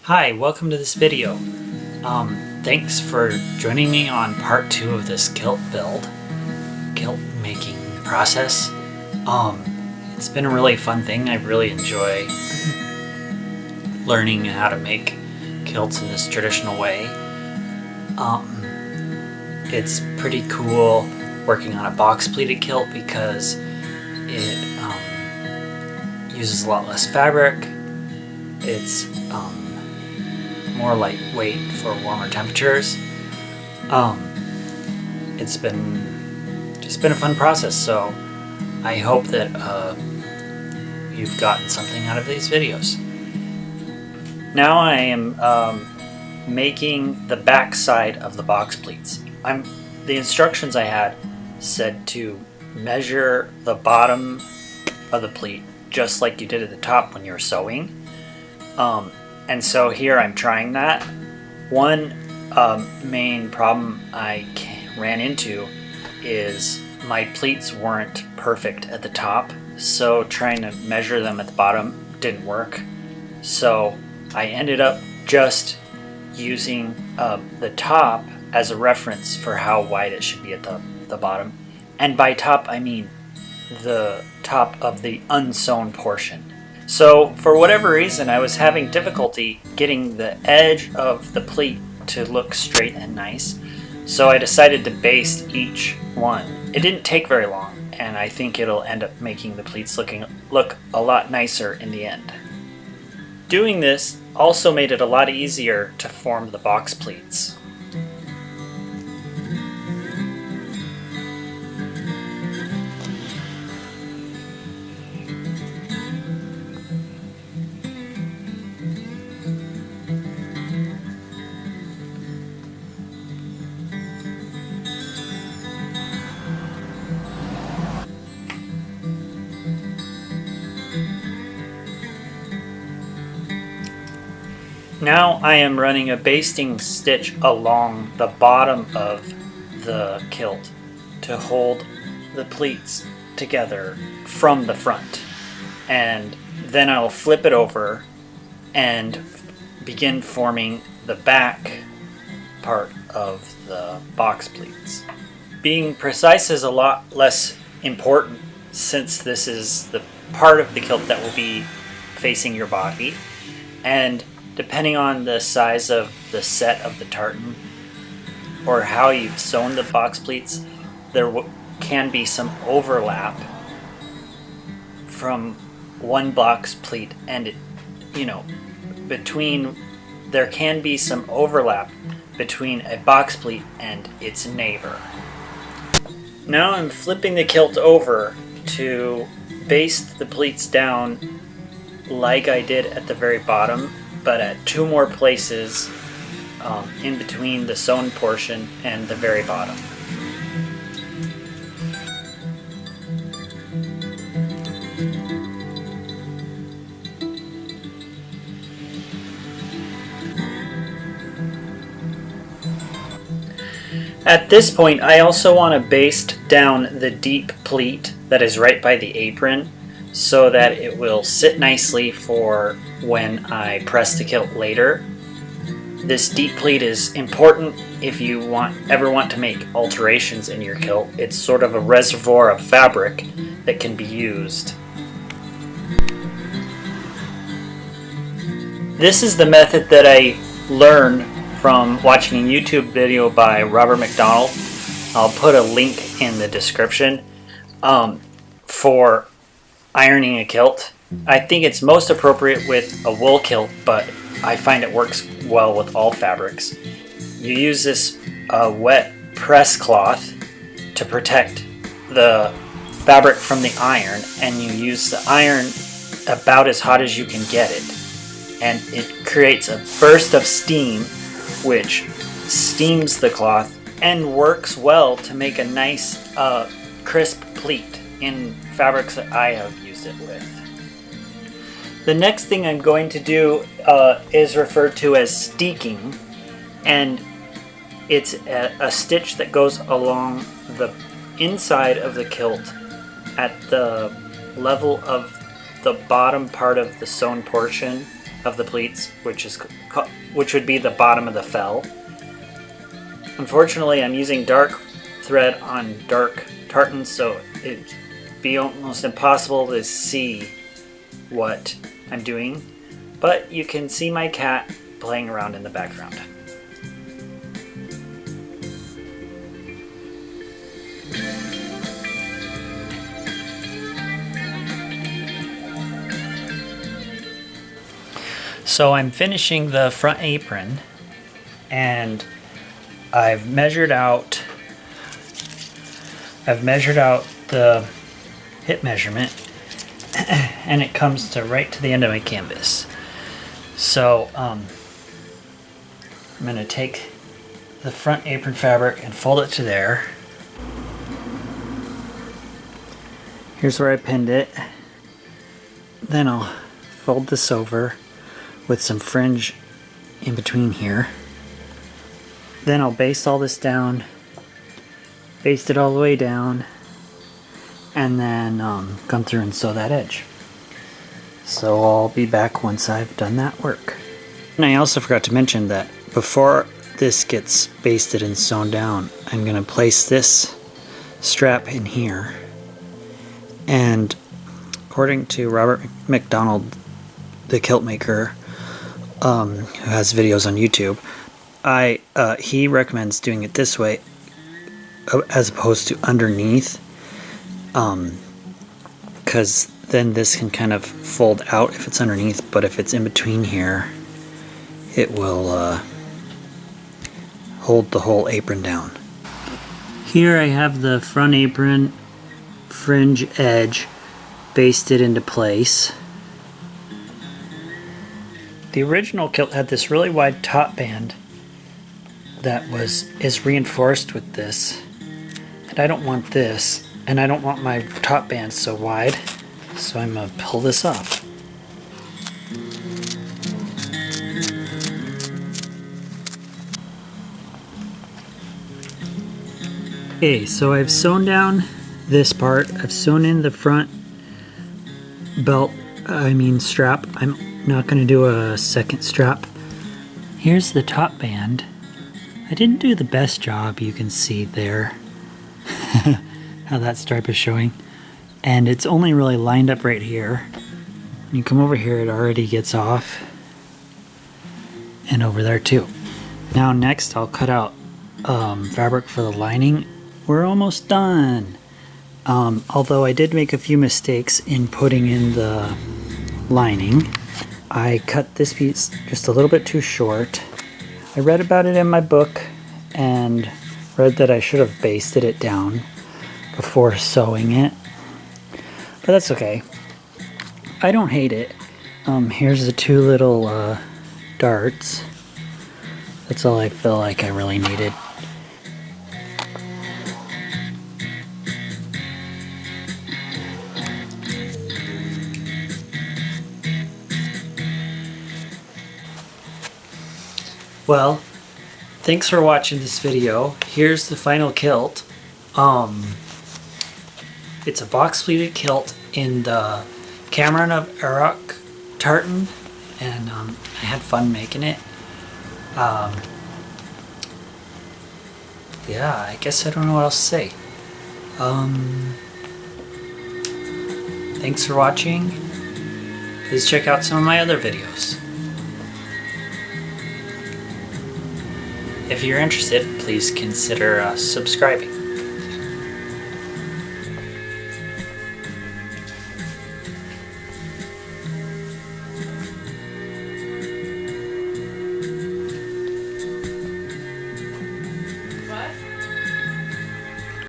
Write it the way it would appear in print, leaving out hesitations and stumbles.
Hi, welcome to this video. Thanks for joining me on part 2 of this kilt making process. It's been a really fun thing. I really enjoy learning how to make kilts in this traditional way. It's pretty cool working on a box pleated kilt because it uses a lot less fabric. It's more lightweight for warmer temperatures. It's been a fun process, so I hope that you've gotten something out of these videos. Now I am making the back side of the box pleats. The instructions I had said to measure the bottom of the pleat just like you did at the top when you were sewing. And so here I'm trying that. One main problem I ran into is my pleats weren't perfect at the top, so trying to measure them at the bottom didn't work. So I ended up just using the top as a reference for how wide it should be at the bottom. And by top I mean the top of the unsewn portion. So for whatever reason I was having difficulty getting the edge of the pleat to look straight and nice, so I decided to baste each one. It didn't take very long, and I think it'll end up making the pleats look a lot nicer in the end. Doing this also made it a lot easier to form the box pleats. Now I am running a basting stitch along the bottom of the kilt to hold the pleats together from the front, and then I'll flip it over and begin forming the back part of the box pleats. Being precise is a lot less important since this is the part of the kilt that will be facing your body, and depending on the size of the set of the tartan or how you've sewn the box pleats, there can be some overlap from one box pleat and there can be some overlap between a box pleat and its neighbor. Now I'm flipping the kilt over to baste the pleats down like I did at the very bottom, but at 2 more places in between the sewn portion and the very bottom. At this point, I also want to baste down the deep pleat that is right by the apron so that it will sit nicely for when I press the kilt later. This deep pleat is important if you ever want to make alterations in your kilt. It's sort of a reservoir of fabric that can be used. This is the method that I learned from watching a YouTube video by MacDonald. I'll put a link in the description for ironing a kilt. I think it's most appropriate with a wool kilt, but I find it works well with all fabrics. You use this wet press cloth to protect the fabric from the iron, and you use the iron about as hot as you can get it. And it creates a burst of steam which steams the cloth and works well to make a nice crisp pleat in fabrics that I have used it with. The next thing I'm going to do is referred to as steeking, and it's a stitch that goes along the inside of the kilt at the level of the bottom part of the sewn portion of the pleats, which would be the bottom of the fell. Unfortunately, I'm using dark thread on dark tartan, so it'd be almost impossible to see what I'm doing, but you can see my cat playing around in the background. So I'm finishing the front apron, and I've measured out the hip measurement, and it comes to right to the end of my canvas. So I'm going to take the front apron fabric and fold it to there. Here's where I pinned it. Then I'll fold this over with some fringe in between here. Then I'll baste all this down, baste it all the way down, and then come through and sew that edge. So I'll be back once I've done that work. And I also forgot to mention that before this gets basted and sewn down, I'm going to place this strap in here. And according to Robert MacDonald, the kilt maker, who has videos on YouTube, he recommends doing it this way as opposed to underneath, because then this can kind of fold out if it's underneath, but if it's in between here, it will hold the whole apron down. Here I have the front apron fringe edge basted into place. The original kilt had this really wide top band that is reinforced with this, and I don't want this, and I don't want my top band so wide, so I'm going to pull this off. Okay, so I've sewn down this part. I've sewn in the front strap. I'm not going to do a second strap. Here's the top band. I didn't do the best job, you can see there how that stripe is showing, and it's only really lined up right here. When you come over here, it already gets off, and over there too. Now next I'll cut out fabric for the lining. We're almost done, although I did make a few mistakes in putting in the lining. I cut this piece just a little bit too short. I read about it in my book and read that I should have basted it down before sewing it, but that's okay. I don't hate it. Here's the two little darts. That's all I feel like I really needed. Well, thanks for watching this video. Here's the final kilt. It's a box pleated kilt in the Cameron of Erracht Tartan, and I had fun making it. Yeah, I guess I don't know what else to say. Thanks for watching. Please check out some of my other videos. If you're interested, please consider subscribing.